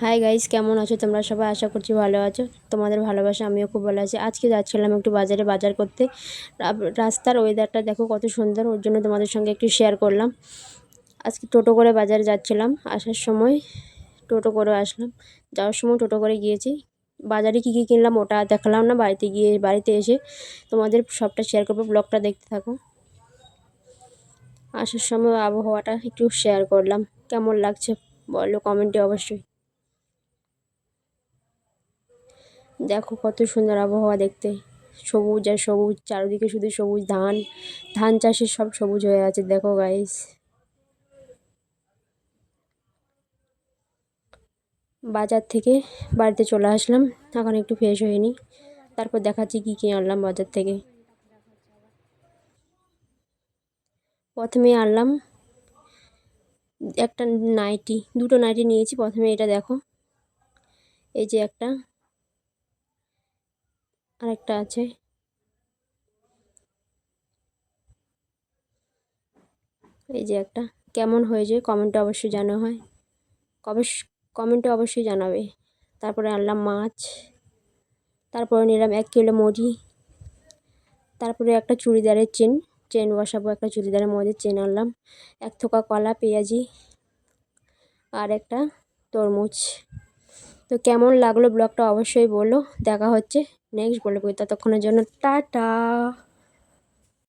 Hi guys, কেমন আছো তোমরা সবাই? আশা করছি ভালো আছো। তোমাদের ভালোবাসা আমিও খুব ভালো আছি। আজকে যাচ্ছিলাম একটু বাজারে বাজার করতে। রাস্তার ওয়েদারটা দেখো কত সুন্দর, ওর জন্য তোমাদের সঙ্গে একটু শেয়ার করলাম। আজকে টোটো করে বাজারে যাচ্ছিলাম, আসার সময় টোটো করে আসলাম, যাওয়ার সময় টোটো করে গিয়েছি। বাজারে কী কী কিনলাম ওটা দেখালাম না, বাড়িতে এসে তোমাদের সবটা শেয়ার করবো, ব্লগটা দেখতে থাকো। আসার সময় আবহাওয়াটা একটু শেয়ার করলাম, কেমন লাগছে বলো কমেন্টে অবশ্যই। দেখো কত সুন্দর আবহাওয়া দেখতে, সবুজ আর সবুজ, চারিদিকে শুধু সবুজ, ধান ধান চাষের সব সবুজ হয়ে আছে দেখো গাইস। বাজার থেকে বাড়িতে চলে আসলাম, এখন একটু ফ্রেশ হয়ে নিই, তারপর দেখাচ্ছি কী কী আনলাম বাজার থেকে। প্রথমে আনলাম একটা নাইটি, দুটো নাইটি নিয়েছি। প্রথমে এটা দেখো, এই যে একটা, আরেকটা আছে, এই যে একটা। কেমন হয়েছে কমেন্টে অবশ্যই কমেন্টে অবশ্যই জানাবে। তারপরে আনলাম মাছ, তারপরে নিলাম 1 কিলো মুড়ি, তারপরে একটা চুড়িদারের চেন বসাবো, একটা চুড়িদারের মধ্যে চেন আনলাম, এক থোকা কলা, পেঁয়াজি, আর একটা তরমুজ। তো কেমন লাগলো ব্লগটা অবশ্যই বলো। দেখা হচ্ছে নেক্সট ব্লগে, ততক্ষণের জন্য টাটা।